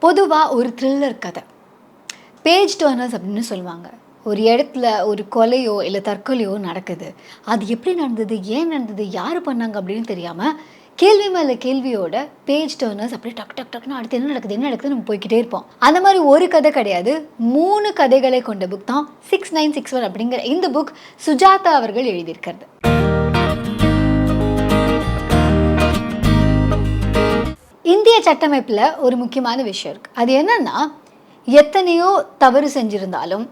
பொதுவாக ஒரு த்ரில்லர் கதை பேஜ் டர்னர்ஸ் அப்படின்னு சொல்லுவாங்க. ஒரு இடத்துல ஒரு கொலையோ இல்லை தற்கொலையோ நடக்குது. அது எப்படி நடந்தது, ஏன் நடந்தது, யார் பண்ணாங்க அப்படின்னு தெரியாமல் கேள்வி மேலே கேள்வியோட பேஜ் டர்னர்ஸ் அப்படியே டக் டக் டக்குன்னு அடுத்து என்ன நடக்குது நம்ம போய்கிட்டே இருப்போம். அந்த மாதிரி ஒரு கதை கிடையாது, 3 கதைகளை கொண்ட புக் தான் 6961 அப்படிங்கிற இந்த புக் சுஜாதா அவர்கள் எழுதியிருக்கிறது. இந்திய சட்டமைப்பில் ஒரு முக்கியமான விஷயம் இருக்குது. அது என்னன்னா, எத்தனையோ தவறு செஞ்சுருந்தாலும்,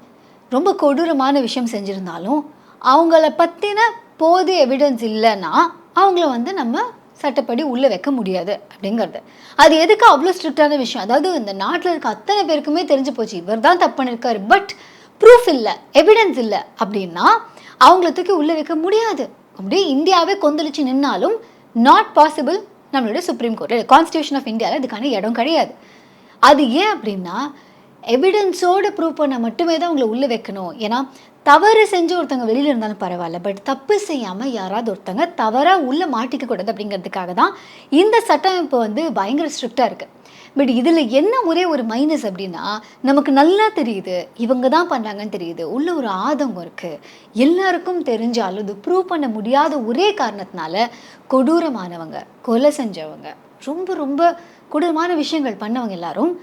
ரொம்ப கொடூரமான விஷயம் செஞ்சுருந்தாலும், அவங்கள பற்றின போதிய எவிடன்ஸ் இல்லைன்னா அவங்கள நம்ம சட்டப்படி உள்ளே வைக்க முடியாது அப்படிங்கிறது. அது எதுக்கு அவ்வளோ ஸ்ட்ரிக்டான விஷயம்? அதாவது இந்த நாட்டில் இருக்க அத்தனை பேருக்குமே தெரிஞ்சு போச்சு இவர் தான் தப்பு பண்ணியிருக்காரு, பட் ப்ரூஃப் இல்லை, எவிடன்ஸ் இல்லை அப்படின்னா அவங்கள தூக்கி உள்ளே வைக்க முடியாது. அப்படியே இந்தியாவே கொந்தளிச்சு நின்னாலும் நாட் பாசிபிள். நம்மளோட சுப்ரீம் கோர்ட், கான்ஸ்டியூஷன் ஆஃப் இந்தியாவில் இதுக்கான இடம் கிடையாது. அது ஏன் அப்படின்னா, எவிடன்ஸோடு ப்ரூவ் பண்ண மட்டுமே தான் உங்களை உள்ளே வைக்கணும். ஏன்னா தவறு செஞ்சு ஒருத்தங்க வெளியில் இருந்தாலும் பரவாயில்ல, பட் தப்பு செய்யாமல் யாராவது ஒருத்தங்க தவறாக உள்ளே மாட்டிக்கக்கூடாது அப்படிங்கிறதுக்காக தான் இந்த சட்டமைப்பு பயங்கர ஸ்ட்ரிக்டாக இருக்குது. பட் இதில் என்ன ஒரே ஒரு மைனஸ் அப்படின்னா, நமக்கு நல்லா தெரியுது இவங்க தான் பண்ணாங்கன்னு தெரியுது, உள்ள ஒரு ஆதங்கம் இருக்குது. எல்லாருக்கும் தெரிஞ்சாலும் இது ப்ரூவ் பண்ண முடியாத ஒரே காரணத்தினால கொடூரமானவங்க, கொலை செஞ்சவங்க, ரொம்ப ரொம்ப கொடூரமான விஷயங்கள் பண்ணவங்க எல்லாரும்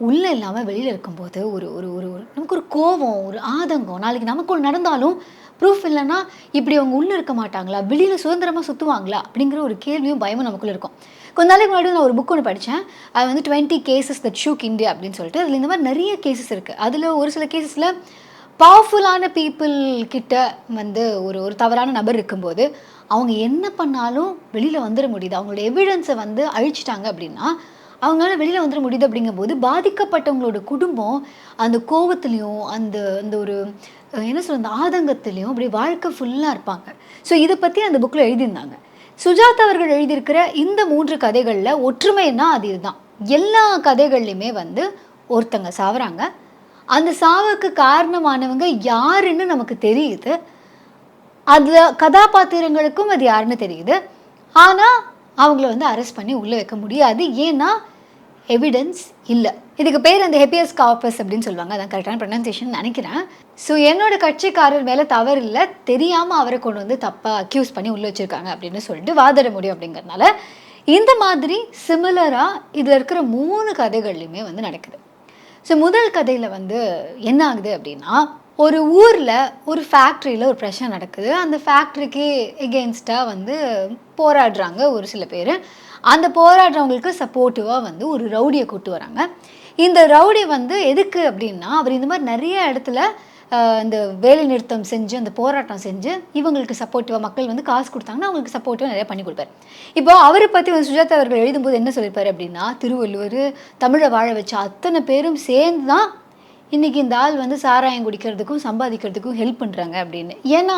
உள்ளே இல்லாமல் வெளியில் இருக்கும்போது ஒரு ஒரு ஒரு நமக்கு ஒரு கோபம், ஒரு ஆதங்கம். நாளைக்கு நமக்கு ஒன்று நடந்தாலும் ப்ரூஃப் இல்லைன்னா இப்படி அவங்க உள்ளே இருக்க மாட்டாங்களா, வெளியில் சுதந்திரமாக சுற்றுவாங்களா அப்படிங்கிற ஒரு கேள்வியும் பயமும் நமக்குள்ளே இருக்கும். கொஞ்ச நாளைக்கு முன்னாடி நான் ஒரு புக் ஒன்று படித்தேன். அது 20 cases that shook India அப்படின்னு சொல்லிட்டு. அதில் இந்த மாதிரி நிறைய கேசஸ் இருக்குது. அதில் ஒரு சில கேசஸில் பவர்ஃபுல்லான பீப்புள் கிட்ட ஒரு ஒரு தவறான நபர் இருக்கும்போது அவங்க என்ன பண்ணாலும் வெளியில் வந்துட முடியுது. அவங்களோட எவிடன்ஸை அழிச்சிட்டாங்க அப்படின்னா அவங்களால வெளியில் வந்துட முடியுது. அப்படிங்கும்போது பாதிக்கப்பட்டவங்களோட குடும்பம் அந்த கோபத்துலேயும் அந்த அந்த ஒரு என்ன சொல்ற அந்த ஆதங்கத்துலேயும் அப்படி வாழ்க்கை ஃபுல்லாக இருப்பாங்க. ஸோ இதை பற்றி அந்த புக்கில் எழுதியிருந்தாங்க. சுஜாதா அவர்கள் எழுதியிருக்கிற இந்த 3 கதைகளில் ஒற்றுமைன்னா அது இதுதான். எல்லா கதைகள்லையுமே ஒருத்தங்க சாவுறாங்க. அந்த சாவுக்கு காரணமானவங்க யாருன்னு நமக்கு தெரியுது. அதில் கதாபாத்திரங்களுக்கும் அது யாருன்னு தெரியுது. ஆனால் அவங்கள அரெஸ்ட் பண்ணி உள்ளே வைக்க முடியாது. ஏன்னா எவிடன்ஸ் இல்லை. இதுக்கு பேர் அந்த ஹெபியஸ் கார்பஸ் அப்படின்னு சொல்லுவாங்க. அதான் கரெக்டான ப்ரொனன்சியேஷன் நினைக்கிறேன். ஸோ என்னோட கட்சிக்காரர் மேலே தவறு இல்லை, தெரியாமல் அவரை கொண்டு தப்பாக அக்யூஸ் பண்ணி உள்ளே வச்சுருக்காங்க அப்படின்னு சொல்லிட்டு வாதிட முடியும். அப்படிங்கிறதுனால இந்த மாதிரி சிமிலராக இதில் இருக்கிற 3 கதைகள்லையுமே நடக்குது. ஸோ முதல் கதையில் என்ன ஆகுது அப்படின்னா, ஒரு ஊரில் ஒரு ஃபேக்ட்ரியில் ஒரு பிரச்சனை நடக்குது. அந்த ஃபேக்ட்ரிக்கு எகெயின்ஸ்டாக போராடுறாங்க ஒரு சில பேர். அந்த போராடுறவங்களுக்கு சப்போர்ட்டிவாக ஒரு ரவுடியை கூட்டு வராங்க. இந்த ரவுடி எதுக்கு அப்படின்னா, அவர் இந்த மாதிரி நிறைய இடத்துல இந்த வேலை நிறுத்தம் செஞ்சு அந்த போராட்டம் செஞ்சு இவங்களுக்கு சப்போர்ட்டிவாக மக்கள் காசு கொடுத்தாங்கன்னா அவங்களுக்கு சப்போர்ட்டிவாக நிறையா பண்ணி கொடுப்பார். இப்போ அவரை பற்றி சுஜாதா அவர்கள் எழுதும்போது என்ன சொல்லியிருப்பார் அப்படின்னா, திருவள்ளுவர் தமிழை வாழ வச்ச அத்தனை பேரும் சேர்ந்து தான் இன்றைக்கி இந்த ஆள் சாராயம் குடிக்கிறதுக்கும் சம்பாதிக்கிறதுக்கும் ஹெல்ப் பண்ணுறாங்க அப்படின்னு. ஏன்னா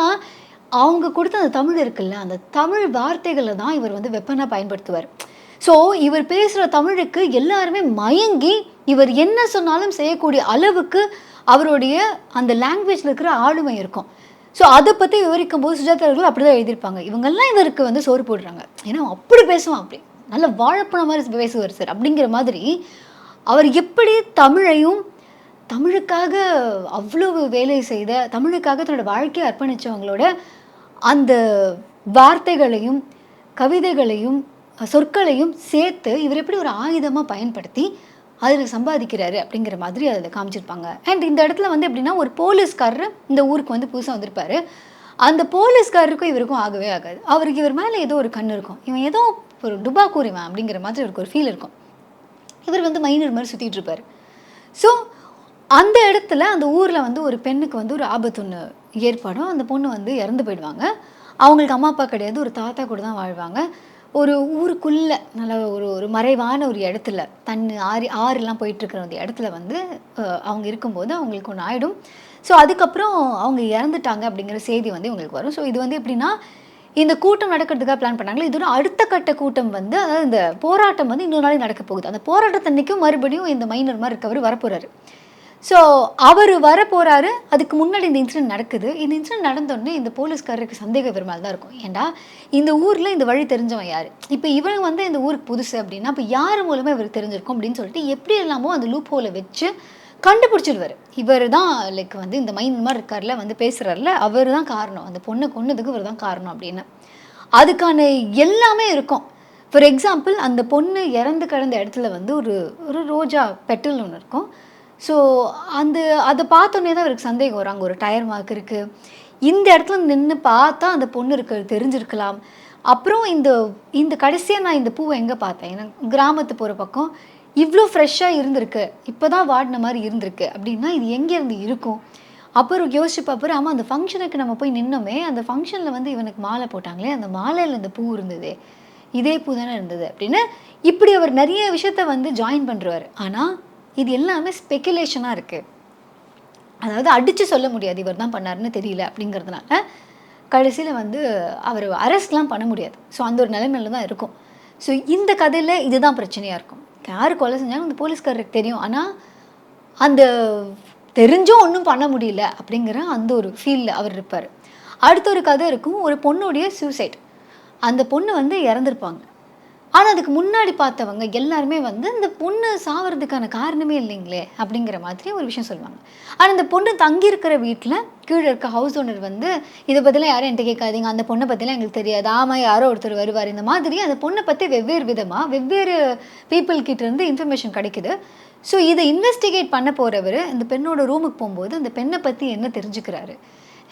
அவங்க கொடுத்த அந்த தமிழ் இருக்குல்ல, அந்த தமிழ் வார்த்தைகளை தான் இவர் வெப்பனாக பயன்படுத்துவார். ஸோ இவர் பேசுகிற தமிழுக்கு எல்லாருமே மயங்கி இவர் என்ன சொன்னாலும் செய்யக்கூடிய அளவுக்கு அவருடைய அந்த லாங்குவேஜில் இருக்கிற ஆளுமை இருக்கும். ஸோ அதை பற்றி விவரிக்கும் போது சுஜாதா அவர்கள் அப்படி தான் எழுதியிருப்பாங்க. இவங்கெல்லாம் இவருக்கு சோறு போடுறாங்க, ஏன்னா அப்படி பேசுவான், அப்படி நல்ல வாழைப்பழம் மாதிரி பேசுவார் சார் அப்படிங்கிற மாதிரி. அவர் எப்படி தமிழையும் தமிழுக்காக அவ்வளவு வேலை செய்த, தமிழுக்காக தன்னோட வாழ்க்கையை அர்ப்பணித்தவங்களோட அந்த வார்த்தைகளையும் கவிதைகளையும் சொற்களையும் சேர்த்து இவர் எப்படி ஒரு ஆயுதமாக பயன்படுத்தி அதில் சம்பாதிக்கிறாரு அப்படிங்கிற மாதிரி அதில் காமிச்சிருப்பாங்க. அண்ட் இந்த இடத்துல எப்படின்னா, ஒரு போலீஸ்காரர் இந்த ஊருக்கு புதுசாக வந்திருப்பார். அந்த போலீஸ்காரருக்கும் இவருக்கும் ஆகவே ஆகாது. அவருக்கு இவர் மேலே ஏதோ ஒரு கண் இருக்கும், இவன் ஏதோ ஒரு டுபாக்கூரிவன் அப்படிங்கிற மாதிரி இவருக்கு ஒரு ஃபீல் இருக்கும். இவர் மைனர் மாதிரி சுற்றிட்டு இருப்பார். ஸோ அந்த இடத்துல அந்த ஊரில் ஒரு பெண்ணுக்கு ஒரு ஆபத்து ஒன்று ஏற்படும். அந்த பொண்ணு இறந்து போயிடுவாங்க. அவங்களுக்கு அம்மா அப்பா கிடையாது, ஒரு தாத்தா கூட தான் வாழ்வாங்க. ஒரு ஊருக்குள்ளே நல்ல ஒரு ஒரு மறைவான ஒரு இடத்துல ஆறுலாம் போயிட்டுருக்கிற அந்த இடத்துல அவங்க இருக்கும்போது அவங்களுக்கு ஒன்று ஆகிடும். ஸோ அதுக்கப்புறம் அவங்க இறந்துட்டாங்க அப்படிங்கிற செய்தி இவங்களுக்கு வரும். ஸோ இது எப்படின்னா, இந்த கூட்டம் நடக்கிறதுக்காக பிளான் பண்ணாங்களே, இதோட அடுத்த கட்ட கூட்டம் அதாவது இந்த போராட்டம் இன்னொரு நாளைக்கு நடக்க போகுது. அந்த போராட்டத்தன்னைக்கும் மறுபடியும் இந்த மைனர் மாதிரி இருக்கவர் வரப்போகிறாரு. ஸோ அவர் வர போகிறாரு. அதுக்கு முன்னாடி இந்த இன்சிடென்ட் நடக்குது. இந்த இன்சிடென்ட் நடந்தோடனே இந்த போலீஸ்காரருக்கு சந்தேகம் வர மாதிரி தான் இருக்கும். ஏன்டா இந்த ஊரில் இந்த வழி தெரிஞ்சவன் யார், இப்போ இவன் வந்து இந்த ஊருக்கு புதுசு அப்படின்னா அப்போ யார் மூலமாக இவருக்கு தெரிஞ்சிருக்கும் அப்படின்னு சொல்லிட்டு எப்படி எல்லாமோ அந்த லூப் ஹோலை வச்சு கண்டுபிடிச்சிடுவார். இவர் தான் லைக் வந்து இந்த மைண்ட் மாதிரி இருக்கார்ல, வந்து பேசுகிறார்ல, அவர் தான் காரணம், அந்த பொண்ணை கொன்னதுக்கு இவர் தான் காரணம் அப்படின்னு அதுக்கான எல்லாமே இருக்கும். ஃபார் எக்ஸாம்பிள் அந்த பொண்ணு இறந்து கிடந்த இடத்துல வந்து ஒரு ஒரு ரோஜா பெட்டல் ஒன்று இருக்கும். ஸோ அதை பார்த்தோன்னே தான் அவருக்கு சந்தேகம் வரும். அங்கே ஒரு டயர் மார்க் இருக்குது, இந்த இடத்துல நின்று பார்த்தா அந்த பொண்ணு இருக்கிறது தெரிஞ்சிருக்கலாம். அப்புறம் இந்த கடைசியாக நான் இந்த பூவை எங்கே பார்த்தேன், ஏன்னா கிராமத்து போகிற பக்கம் இவ்வளோ ஃப்ரெஷ்ஷாக இருந்திருக்கு, இப்போ தான் வாடின மாதிரி இருந்திருக்கு அப்படின்னா இது எங்கேருந்து இருக்கும். அப்புறம் யோசிச்சு பார்ப்போம், ஆமாம் அந்த ஃபங்க்ஷனுக்கு நம்ம போய் நின்னோமே, அந்த ஃபங்க்ஷனில் வந்து இவனுக்கு மாலை போட்டாங்களே, அந்த மாலையில் இந்த பூ இருந்தது, இதே பூ தானே இருந்தது அப்படின்னு இப்படி அவர் நிறைய விஷயத்த வந்து ஜாயின் பண்ணுறாரு. ஆனால் இது எல்லாமே ஸ்பெக்குலேஷனாக இருக்குது. அதாவது அடித்து சொல்ல முடியாது இவர் தான் பண்ணாருன்னு தெரியல அப்படிங்கிறதுனால கடைசியில் வந்து அவர் அரெஸ்ட்லாம் பண்ண முடியாது. ஸோ அந்த ஒரு நிலைமையில தான் இருக்கும். ஸோ இந்த கதையில் இதுதான் பிரச்சனையாக இருக்கும். யார் கொலை செஞ்சாலும் அந்த போலீஸ்காரருக்கு தெரியும், ஆனால் அந்த தெரிஞ்சும் ஒன்றும் பண்ண முடியல அப்படிங்கிற அந்த ஒரு ஃபீலில் அவர் இருப்பார். அடுத்த ஒரு கதை இருக்கும், ஒரு பொண்ணுடைய சூசைட். அந்த பொண்ணு வந்து இறந்துருப்பாங்க. ஆனால் அதுக்கு முன்னாடி பார்த்தவங்க எல்லாருமே வந்து இந்த பொண்ணு சாவறதுக்கான காரணமே இல்லைங்களே அப்படிங்கிற மாதிரி ஒரு விஷயம் சொல்லுவாங்க. ஆனால் இந்த பொண்ணு தங்கியிருக்கிற வீட்டில் கீழே இருக்க ஹவுஸ் ஓனர் வந்து இதை பற்றிலாம் யாரும் என்கிட்ட கேட்காதீங்க, அந்த பொண்ணை பற்றிலாம் எங்களுக்கு தெரியாது, ஆமாம் யாரோ ஒருத்தர் வருவார், இந்த மாதிரி அந்த பொண்ணை பற்றி வெவ்வேறு விதமாக வெவ்வேறு பீப்புள்கிட்ட இருந்து இன்ஃபர்மேஷன் கிடைக்குது. ஸோ இதை இன்வெஸ்டிகேட் பண்ண போகிறவர் இந்த பெண்ணோட ரூமுக்கு போகும்போது அந்த பெண்ணை பற்றி என்ன தெரிஞ்சுக்கிறாரு,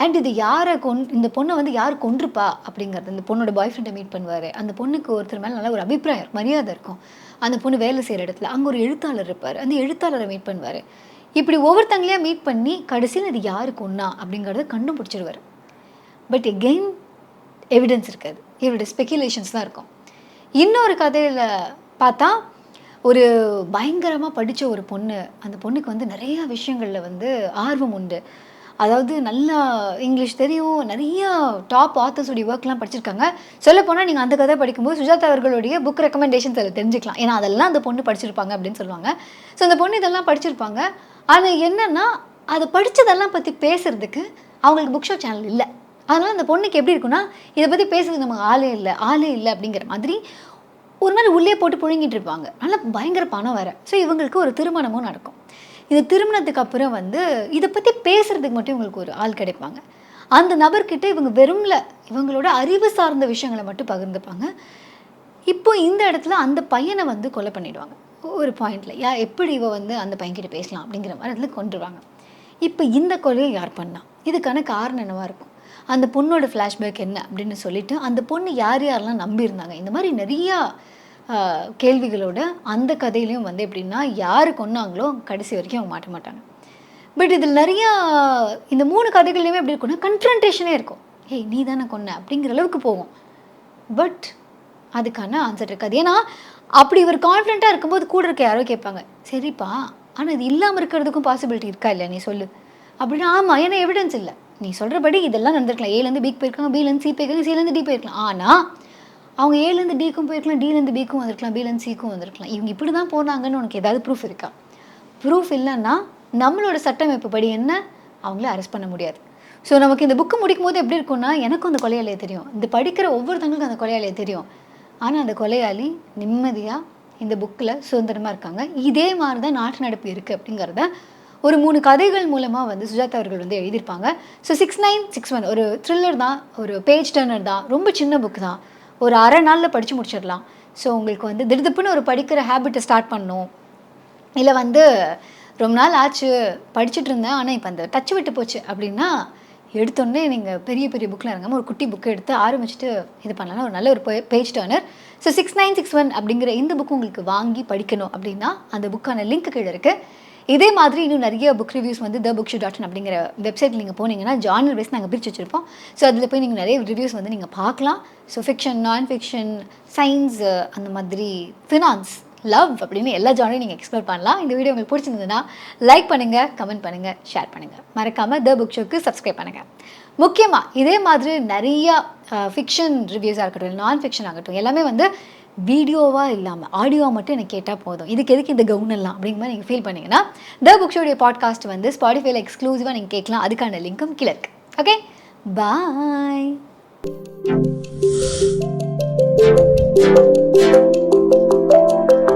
அண்ட் இது யாரை இந்த பொண்ணை வந்து யார் கொன்றுப்பா அப்படிங்கிறது இந்த பொண்ணோட பாய் ஃப்ரெண்டை மீட் பண்ணுவார். அந்த பொண்ணுக்கு ஒருத்தர் மேலே நல்ல ஒரு அபிப்பிராயம் மரியாதை இருக்கும். அந்த பொண்ணு வேலை செய்கிற இடத்துல அங்கே ஒரு எழுத்தாளர் இருப்பார், அந்த எழுத்தாளரை மீட் பண்ணுவார். இப்படி ஒவ்வொருத்தங்களையாக மீட் பண்ணி கடைசியில் இது யாரு கொன்னா அப்படிங்கிறத கண்டுபிடிச்சிடுவார். பட் எகெயின் எவிடன்ஸ் இருக்காது, இவரோட ஸ்பெக்குலேஷன்ஸ் தான் இருக்கும். இன்னொரு கதையில் பார்த்தா ஒரு பயங்கரமாக படித்த ஒரு பொண்ணு, அந்த பொண்ணுக்கு வந்து நிறையா விஷயங்களில் வந்து ஆர்வம் உண்டு. அதாவது நல்லா இங்கிலீஷ் தெரியும், நிறையா டாப் ஆத்தர்ஸுடைய ஒர்க்லாம் படிச்சிருக்காங்க. சொல்லப்போனால் நீங்கள் அந்த கதை படிக்கும்போது சுஜாதா அவர்களுடைய புக் ரெக்கமெண்டேஷன்ஸ் அதில் தெரிஞ்சுக்கலாம், ஏன்னா அதெல்லாம் அந்த பொண்ணு படிச்சிருப்பாங்க அப்படின்னு சொல்லுவாங்க. ஸோ அந்த பொண்ணு இதெல்லாம் படிச்சிருப்பாங்க. ஆனால் என்னென்னா அதை படித்ததெல்லாம் பற்றி பேசுகிறதுக்கு அவங்களுக்கு புக் ஷோ சேனல் இல்லை. அதனால் அந்த பொண்ணுக்கு எப்படி இருக்குன்னா இதை பற்றி பேசுறதுக்கு நமக்கு ஆளே இல்லை அப்படிங்கிற மாதிரி ஒரு மாதிரி உள்ளே போட்டு புழுங்கிட்டு இருப்பாங்க. நல்லா பயங்கர பணம் வேறு. ஸோ இவங்களுக்கு ஒரு திருமணமும் நடக்கும். இந்த திருமணத்துக்கு அப்புறம் வந்து இதை பற்றி பேசுகிறதுக்கு மட்டும் இவங்களுக்கு ஒரு ஆள் கிடைப்பாங்க. அந்த நபர்கிட்ட இவங்க வெறும்ல இவங்களோட அறிவு சார்ந்த விஷயங்களை மட்டும் பகிர்ந்துப்பாங்க. இப்போ இந்த இடத்துல அந்த பையனை வந்து கொலை பண்ணிவிடுவாங்க ஒரு பாயிண்டில். எப்படி இவ வந்து அந்த பையன்கிட்ட பேசலாம் அப்படிங்கிற மாதிரி அதில் கொண்டுருவாங்க. இப்போ இந்த கொலையை யார் பண்ணா, இதுக்கான காரணம் என்னவாக இருக்கும், அந்த பொண்ணோட ஃப்ளாஷ்பேக் என்ன அப்படின்னு சொல்லிட்டு அந்த பொண்ணு யார் யாரெல்லாம் நம்பியிருந்தாங்க, இந்த மாதிரி நிறையா கேள்விகளோட அந்த கதையிலையும் வந்து எப்படின்னா யார் கொன்னாங்களோ கடைசி வரைக்கும் அவங்க மாட்ட மாட்டாங்க. பட் இதில் நிறையா இந்த 3 கதைகள்லையுமே எப்படி இருக்குன்னா கன்ஃபரன்டேஷனே இருக்கும். ஏய் நீ தானே கொன்ன அப்படிங்கிற அளவுக்கு போகும். பட் அதுக்கான ஆன்சர் இருக்காது. ஏன்னா அப்படி ஒரு கான்ஃபிடென்ட்டாக இருக்கும்போது கூட இருக்க யாரோ கேட்பாங்க, சரிப்பா ஆனால் இது இல்லாமல் இருக்கிறதுக்கும் பாசிபிலிட்டி இருக்கா இல்லையா நீ சொல்லு அப்படின்னா. ஆமாம், ஏன்னா எவிடன்ஸ் இல்லை, நீ சொல்கிறபடி இதெல்லாம் நடந்திருக்கலாம். ஏலேருந்து பிக்கு போயிருக்காங்க, பிலேருந்து சி போயிருக்காங்க, சிலேருந்து டி போயிருக்கலாம். ஆனால் அவங்க ஏலேருந்து டிக்கும் போயிருக்கலாம், டிலேருந்து பிக்கும் வந்திருக்கலாம், பிலேருந்து சிக்கும் வந்திருக்கலாம். இவங்க இப்படி தான் போனாங்கன்னு உனக்கு ஏதாவது ப்ரூஃப் இருக்கா? ப்ரூஃப் இல்லைன்னா நம்மளோட சட்டமைப்பு படி என்ன அவங்கள அரெஸ்ட் பண்ண முடியாது. ஸோ நமக்கு இந்த புக்கு முடிக்கும் போது எப்படி இருக்கும்னா எனக்கும் அந்த கொலையாளியை தெரியும், இந்த படிக்கிற ஒவ்வொருத்தங்களுக்கும் அந்த கொலையாளியை தெரியும். ஆனால் அந்த கொலையாளி நிம்மதியாக இந்த புக்கில் சுதந்திரமாக இருக்காங்க. இதே மாதிரி தான் நாட்டு நடப்பு இருக்குது அப்படிங்கிறத ஒரு 3 கதைகள் மூலமாக வந்து சுஜாதா அவர்கள் வந்து எழுதியிருப்பாங்க. ஸோ 6961 ஒரு த்ரில்லர் தான், ஒரு பேஜ் டர்னர் தான், ரொம்ப சின்ன புக் தான், ஒரு அரை நாளில் படித்து முடிச்சிடலாம். ஸோ உங்களுக்கு வந்து திடுப்புன்னு ஒரு படிக்கிற ஹேபிட்டை ஸ்டார்ட் பண்ணணும், இல்லை வந்து ரொம்ப நாள் ஆச்சு படிச்சுட்டு இருந்தேன் ஆனால் இப்போ அந்த டச் விட்டு போச்சு அப்படின்னா எடுத்தோடனே நீங்கள் பெரிய பெரிய புக்கில் இறங்காமல் ஒரு குட்டி புக்கை எடுத்து ஆரம்பிச்சுட்டு இது பண்ணலாம், ஒரு நல்ல ஒரு பேஜ் டர்னர். ஸோ 6961 அப்படிங்கிற இந்த புக்கு உங்களுக்கு வாங்கி படிக்கணும் அப்படின்னா அந்த புக்கான லிங்க் கீழே இருக்குது. இதே மாதிரி இன்னும் நிறைய புக் ரிவ்யூஸ் வந்து thebookshow.in அப்படிங்கிற வெப்சைட்டில் நீங்கள் போனீங்கன்னா ஜார்னல் பேஸ் நாங்கள் பிரித்து வச்சுருப்போம். ஸோ அதில் போய் நீங்கள் நிறைய ரிவ்யூஸ் வந்து நீங்கள் பார்க்கலாம். ஸோ ஃபிக்ஷன், நான் ஃபிக்ஷன், சயின்ஸ், அந்த மாதிரி ஃபினான்ஸ், லவ் அப்படின்னு எல்லா ஜானரையும் நீங்கள் எக்ஸ்ப்ளோர் பண்ணலாம். இந்த வீடியோ உங்களுக்கு பிடிச்சிருந்ததுன்னா லைக் பண்ணுங்கள், கமெண்ட் பண்ணுங்கள், ஷேர் பண்ணுங்கள். மறக்காமல் த புக் ஷோக்கு சப்ஸ்கிரைப் பண்ணுங்கள். முக்கியமாக இதே மாதிரி நிறையா ஃபிக்ஷன் ரிவ்யூஸாக இருக்கட்டும், நான் ஃபிக்ஷன் ஆகட்டும், எல்லாமே வந்து வீடியோவாக இல்லாமல் ஆடியோவாக மட்டும் எனக்கு கேட்டால் போதும், இதுக்கு எதுக்கு இந்த கவுன் எல்லாம் அப்படிங்கிற மாதிரி நீங்கள் ஃபீல் பண்ணிங்கன்னா த புக் ஷோடைய பாட்காஸ்ட் வந்து ஸ்பாட்டிஃபைல எக்ஸ்க்ளூசிவாக நீங்கள் கேட்கலாம். அதுக்கான லிங்க்கும் கீழே இருக்குது. ஓகே, பாய்.